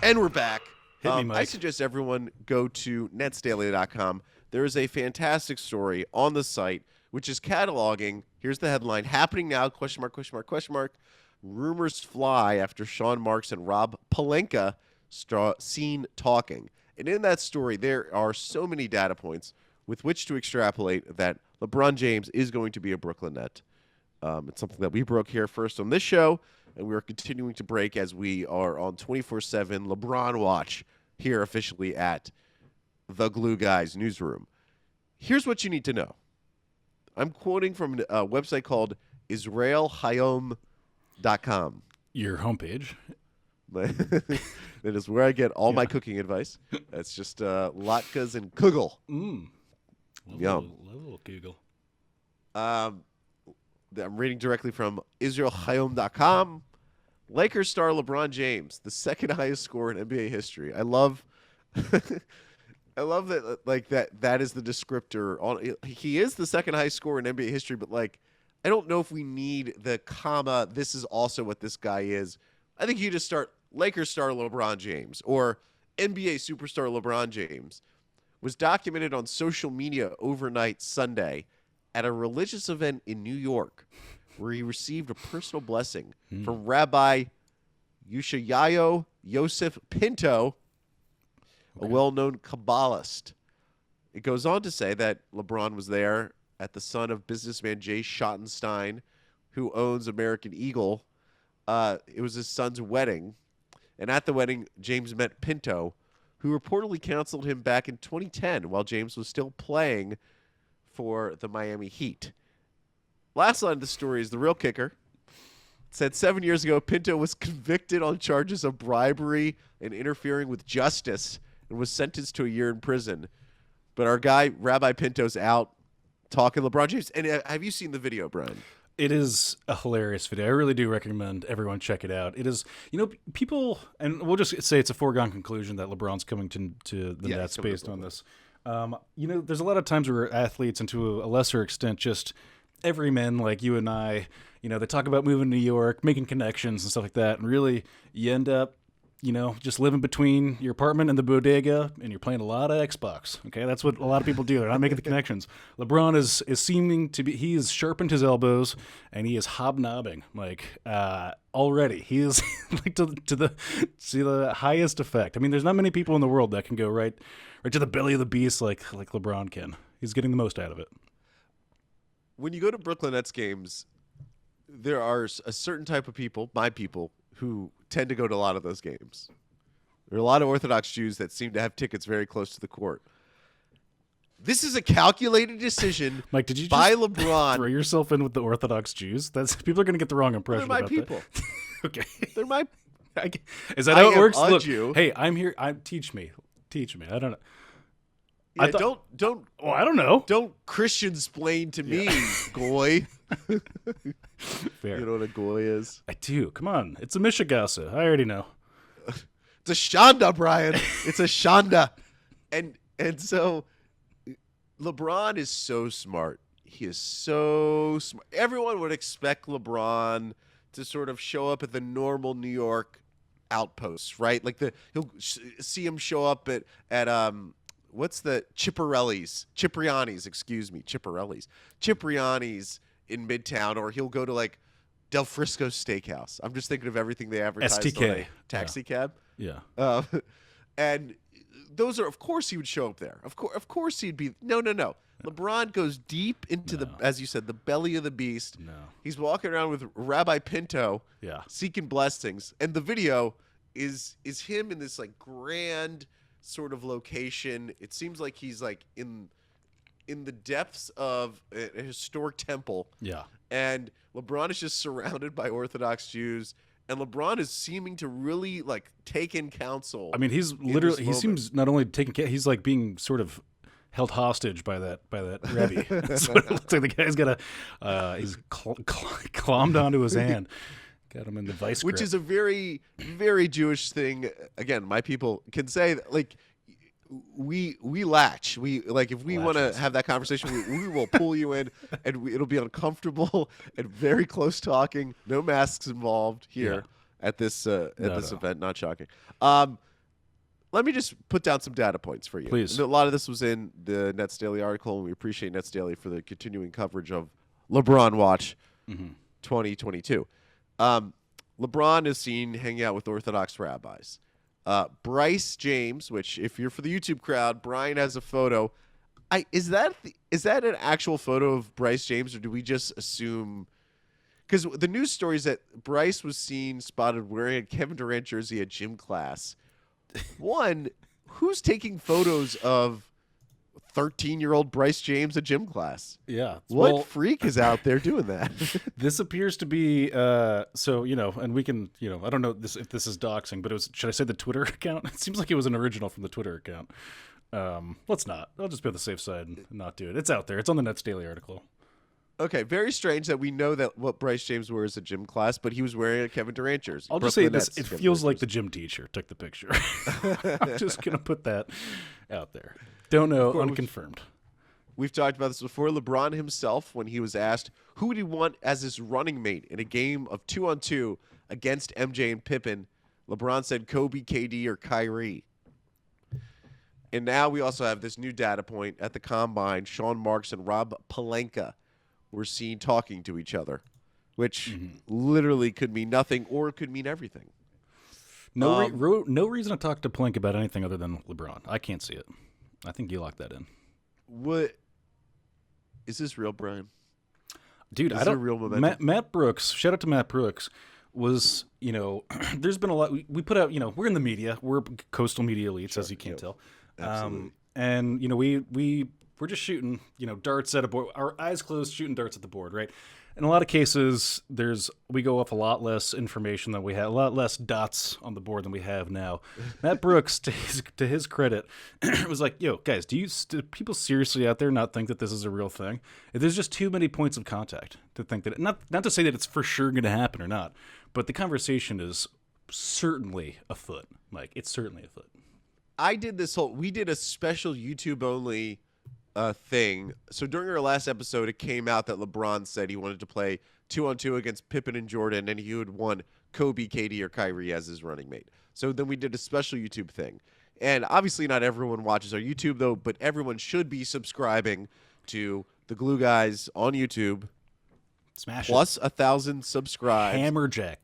And we're back. Hit me, Mike. I suggest everyone go to netsdaily.com. There is a fantastic story on the site which is cataloging. Here's the headline: happening now? ? Rumors fly after Sean Marks and Rob Pelinka seen talking. And in that story, there are so many data points with which to extrapolate that LeBron James is going to be a Brooklyn Net. It's something that we broke here first on this show, and we are continuing to break as we are on 24/7 LeBron Watch here officially at the Glue Guys newsroom. Here's what you need to know. I'm quoting from a website called israelhayom.com. Your homepage. That is where I get all my cooking advice. That's just latkes and kugel. Yum. Little Google. I'm reading directly from israelhayom.com. Lakers star LeBron James, the second highest scorer in NBA history. I love that, like, that is the descriptor. He is the second highest scorer in NBA history, but, like, I don't know if we need the comma, this is also what this guy is. I think you just start Lakers star LeBron James or NBA superstar LeBron James was documented on social media overnight Sunday at a religious event in New York where he received a personal blessing from Rabbi Yeshayahu Yosef Pinto, a well-known Kabbalist. It goes on to say that LeBron was there at the son of businessman Jay Schottenstein, who owns American Eagle. It was his son's wedding. And at the wedding, James met Pinto, who reportedly counseled him back in 2010 while James was still playing for the Miami Heat. Last line of the story is the real kicker. It said 7 years ago, Pinto was convicted on charges of bribery and interfering with justice and was sentenced to a year in prison. But our guy, Rabbi Pinto's out talking LeBron James. And have you seen the video, Brian? It is a hilarious video. I really do recommend everyone check it out. It is, people, and we'll just say it's a foregone conclusion that LeBron's coming to the Nets based on this. There's a lot of times where athletes, and to a lesser extent, just everymen like you and I, they talk about moving to New York, making connections and stuff like that, and really you end up, just living between your apartment and the bodega, and you're playing a lot of Xbox. Okay, that's what a lot of people do. They're not making the connections. LeBron is seeming to be. He has sharpened his elbows, and he is hobnobbing already. He is like to the highest effect. I mean, there's not many people in the world that can go right to the belly of the beast like LeBron can. He's getting the most out of it. When you go to Brooklyn Nets games, there are a certain type of people, my people, who tend to go to a lot of those games. There are a lot of Orthodox Jews that seem to have tickets very close to the court. This is a calculated decision Mike, did you by just LeBron. Throw yourself in with the Orthodox Jews? People are going to get the wrong impression They're my about people. that. Okay. They're my. Is that how it works? Look, Jew. hey, I'm here. Teach me. I don't know. Yeah, don't. Oh, I don't know. Don't Christian-splain to me, goy. Fair. You know what a goy is? I do. Come on. It's a Mishagasa. I already know. It's a shanda, Brian. It's a shanda. And so LeBron is so smart. He is so smart. Everyone would expect LeBron to sort of show up at the normal New York outposts, right? Like he'll see him show up at what's the Cipriani's in Midtown, or he'll go to like Del Frisco Steakhouse. I'm just thinking of everything they advertised STK. on a taxi cab. Yeah. And those are, of course, he would show up there. Of course, he'd be. No. LeBron goes deep into the, as you said, the belly of the beast. No. He's walking around with Rabbi Pinto, Yeah. seeking blessings, and the video is him in this like grand sort of location. It seems like he's like in the depths of a historic temple. Yeah. And LeBron is just surrounded by Orthodox Jews. And LeBron is seeming to really like take in counsel. I mean, he's literally, he seems not only taking care, he's like being sort of held hostage by that Rebbe. That's what it looks like. The guy's got he's clommed onto his hand. Got him in the vice grip. Which is a very, very Jewish thing. Again, my people can say that, like, we latch. We like if we want to have that conversation, we will pull you in, and it'll be uncomfortable and very close talking. No masks involved here at this event. Not shocking. Let me just put down some data points for you. Please. And a lot of this was in the Nets Daily article, and we appreciate Nets Daily for the continuing coverage of LeBron Watch 2022. LeBron is seen hanging out with Orthodox rabbis. Bryce James, which if you're for the YouTube crowd, Brian has a photo. Is that an actual photo of Bryce James, or do we just assume? Because the news story is that Bryce was seen spotted wearing a Kevin Durant jersey at gym class. One, who's taking photos of 13-year-old Bryce James at gym class? Yeah. What freak is out there doing that? This appears to be, so, and we can, I don't know if this is doxing, but should I say the Twitter account? It seems like it was an original from the Twitter account. Let's not. I'll just be on the safe side and not do it. It's out there. It's on the Nets Daily article. Okay, very strange that we know that what Bryce James wears at gym class, but he was wearing a Kevin Durant jersey. I'll just say this: it feels like the gym teacher took the picture. I'm just gonna put that out there. Don't know, unconfirmed. We've talked about this before. LeBron himself, when he was asked who would he want as his running mate in a game of 2-on-2 against MJ and Pippen, LeBron said Kobe, KD, or Kyrie. And now we also have this new data point at the Combine. Sean Marks and Rob Pelinka were seen talking to each other, which literally could mean nothing or it could mean everything. No reason to talk to Plink about anything other than LeBron. I can't see it. I think you locked that in. What is this real, Brian? Dude, I don't. Real momentum? Matt Brooks. Shout out to Matt Brooks. Was there's been a lot. We put out. We're in the media. We're coastal media elites, as you can tell. Absolutely. And we're just shooting, darts at a board. Our eyes closed, shooting darts at the board, right? In a lot of cases, we go off a lot less information than we had, a lot less dots on the board than we have now. Matt Brooks, to his credit, was like, "Yo, guys, do people seriously out there not think that this is a real thing? There's just too many points of contact to think that not to say that it's for sure going to happen or not, but the conversation is certainly afoot. Like, it's certainly afoot." We did a special YouTube only thing. So during our last episode, it came out that LeBron said he wanted to play 2-on-2 against Pippen and Jordan, and he would want Kobe, KD, or Kyrie as his running mate. So then we did a special YouTube thing. And obviously not everyone watches our YouTube, though, but everyone should be subscribing to the Glue Guys on YouTube. Smash plus it. 1,000 subscribes. Hammerjack.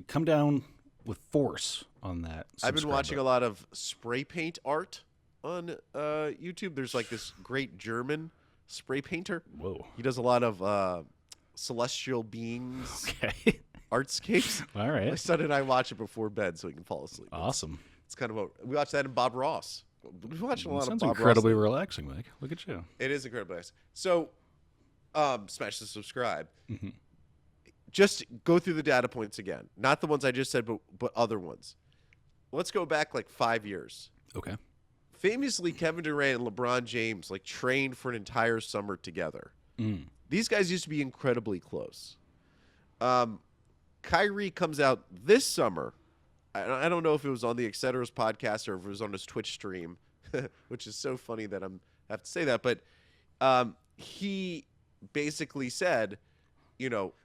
Come down with force on that. I've been watching a lot of spray paint art on YouTube. There's like this great German spray painter. Whoa. He does a lot of celestial beings artscapes. All right. My son and I watch it before bed so he can fall asleep. Awesome. It's kind of what we watch that in Bob Ross. We watch a lot of Bob Ross. Sounds incredibly relaxing, Mike. Look at you. It is incredibly nice. So, smash the subscribe. Mm-hmm. Just go through the data points again. Not the ones I just said, but other ones. Let's go back like 5 years. Okay. Famously, Kevin Durant and LeBron James trained for an entire summer together. Mm. These guys used to be incredibly close. Kyrie comes out this summer. I don't know if it was on the Etceteras podcast or if it was on his Twitch stream, which is so funny that I have to say that. But he basically said,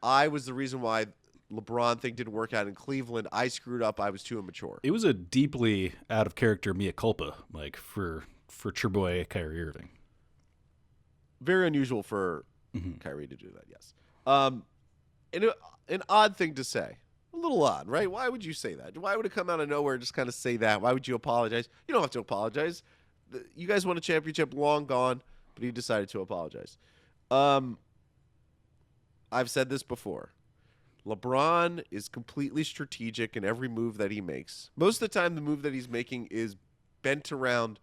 I was the reason why LeBron thing didn't work out in Cleveland. I screwed up. I was too immature. It was a deeply out of character mea culpa, for your boy Kyrie Irving. Very unusual for Kyrie to do that. Yes. An odd thing to say. A little odd, right? Why would you say that? Why would it come out of nowhere and just kind of say that? Why would you apologize? You don't have to apologize. You guys won a championship, long gone, but he decided to apologize. I've said this before. LeBron is completely strategic in every move that he makes. Most of the time, the move that he's making is bent around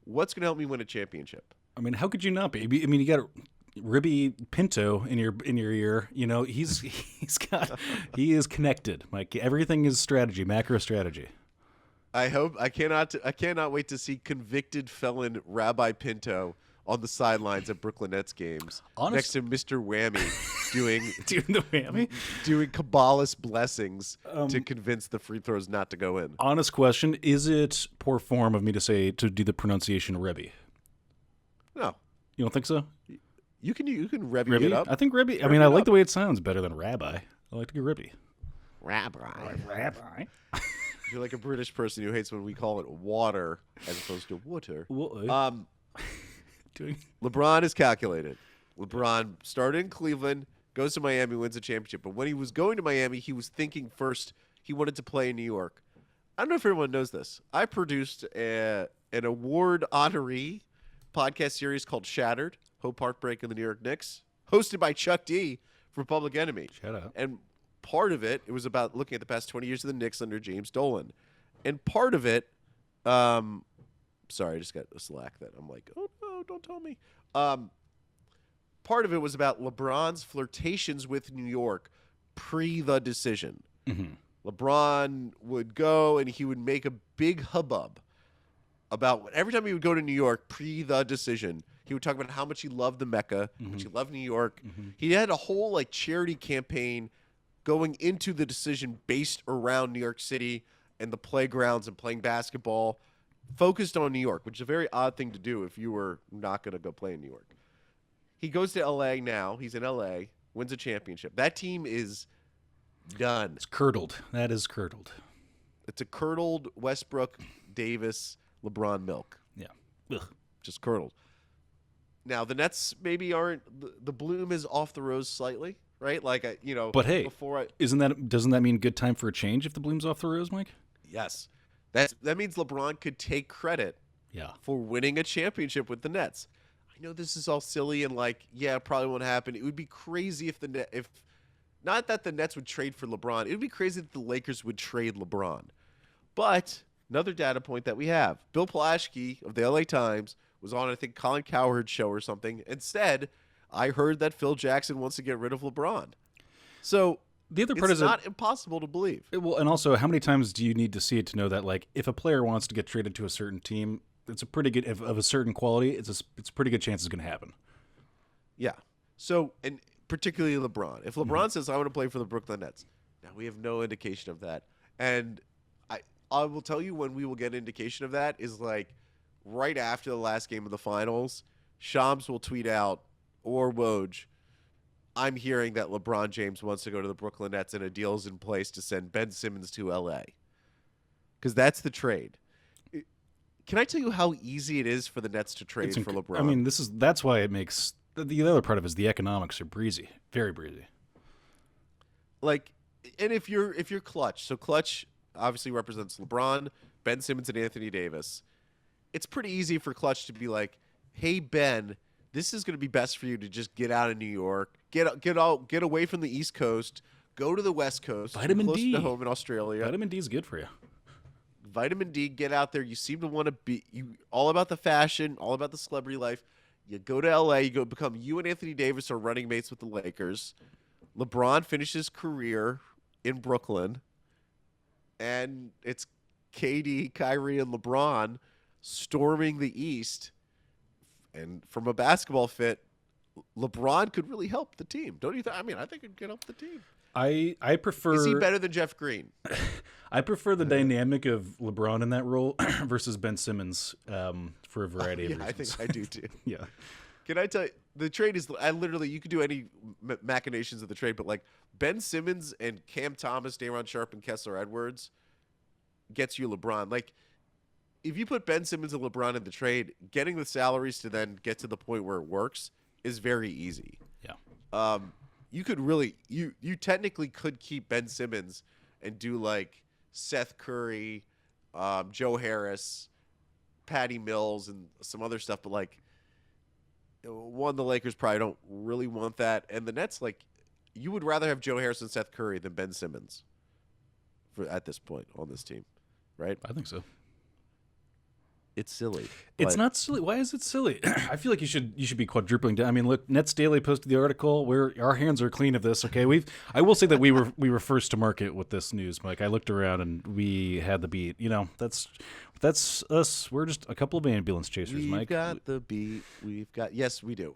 what's going to help me win a championship. I mean, how could you not be? I mean, you got Rabbi Pinto in your ear. He is connected. Like, everything is strategy, macro strategy. I cannot wait to see convicted felon Rabbi Pinto on the sidelines at Brooklyn Nets games next to Mr. Whammy doing the whammy. doing Kabbalist blessings to convince the free throws not to go in. Honest question: is it poor form of me to do the pronunciation Rebbe? No, you don't think so? You can Rebbe it up. I think Rebbe. I mean, I like the way it sounds better than Rabbi. I like to go Rebbe. Rabbi. You're like a British person who hates when we call it water as opposed to water. LeBron is calculated. LeBron started in Cleveland, goes to Miami, wins a championship. But when he was going to Miami, he was thinking first he wanted to play in New York. I don't know if everyone knows this. I produced an award honoree podcast series called Shattered, Hope, Heartbreak, and the New York Knicks, hosted by Chuck D from Public Enemy. Shout out. And part of it was about looking at the past 20 years of the Knicks under James Dolan. And part of it, sorry, I just got a Slack that I'm like, oh, no, don't tell me. Part of it was about LeBron's flirtations with New York pre the decision. Mm-hmm. LeBron would go and he would make a big hubbub about every time he would go to New York pre the decision. He would talk about how much he loved the Mecca, how much he loved New York. Mm-hmm. He had a whole like charity campaign going into the decision based around New York City and the playgrounds and playing basketball, focused on New York, which is a very odd thing to do if you were not going to go play in New York. He goes to L.A. now. He's in L.A., wins a championship. That team is done. It's curdled. That is curdled. It's a curdled Westbrook, Davis, LeBron milk. Yeah. Ugh. Just curdled. Now, the Nets maybe aren't – the bloom is off the rose slightly, right? Like, but hey, before doesn't that mean good time for a change if the bloom's off the rose, Mike? Yes. That means LeBron could take credit for winning a championship with the Nets. I know this is all silly and like, yeah, it probably won't happen. It would be crazy if not that the Nets would trade for LeBron. It would be crazy that the Lakers would trade LeBron. But another data point that we have, Bill Plaschke of the LA Times was on, I think, Colin Cowherd's show or something, and said, I heard that Phil Jackson wants to get rid of LeBron. So the other part it's not impossible to believe. Well, and also, how many times do you need to see it to know that, like, if a player wants to get traded to a certain team, it's a pretty good of a certain quality. It's a pretty good chance it's going to happen. Yeah. So, and particularly LeBron. If LeBron says, I want to play for the Brooklyn Nets, now we have no indication of that. And I will tell you when we will get indication of that is like right after the last game of the finals, Shams will tweet out, or Woj, I'm hearing that LeBron James wants to go to the Brooklyn Nets and a deal is in place to send Ben Simmons to LA. Because that's the trade. Can I tell you how easy it is for the Nets to trade for LeBron? I mean, that's why it makes the other part of it is the economics are breezy, very breezy. Like, and if you're Clutch, so Clutch obviously represents LeBron, Ben Simmons, and Anthony Davis. It's pretty easy for Clutch to be like, hey Ben, this is going to be best for you to just get out of New York, get away from the East Coast, go to the West Coast, Vitamin close D to home in Australia. Vitamin D is good for you. Vitamin D, get out there. You seem to want to be all about the fashion, all about the celebrity life. You go to LA, you and Anthony Davis are running mates with the Lakers. LeBron finishes his career in Brooklyn, and it's KD, Kyrie, and LeBron storming the East. And from a basketball fit, LeBron could really help the team, don't you think? I mean, I think it could help the team. I prefer. Is he better than Jeff Green? I prefer the dynamic of LeBron in that role versus Ben Simmons for a variety of reasons. I think I do too. Yeah. Can I tell you, the trade is, you could do any machinations of the trade, but like Ben Simmons and Cam Thomas, Daron Sharp, and Kessler Edwards gets you LeBron. Like, if you put Ben Simmons and LeBron in the trade, getting the salaries to then get to the point where it works is very easy. Yeah. You could really, you technically could keep Ben Simmons and do like Seth Curry, Joe Harris, Patty Mills, and some other stuff. But like, the Lakers probably don't really want that. And the Nets, like, you would rather have Joe Harris and Seth Curry than Ben Simmons at this point on this team, right? I think so. It's silly. It's not silly. Why is it silly? I feel like you should be quadrupling down. I mean, look, Nets Daily posted the article where our hands are clean of this. Okay, I will say that we were first to market with this news, Mike. I looked around and we had the beat. You know, that's us. We're just a couple of ambulance chasers, Mike. We've got the beat. Yes, we do.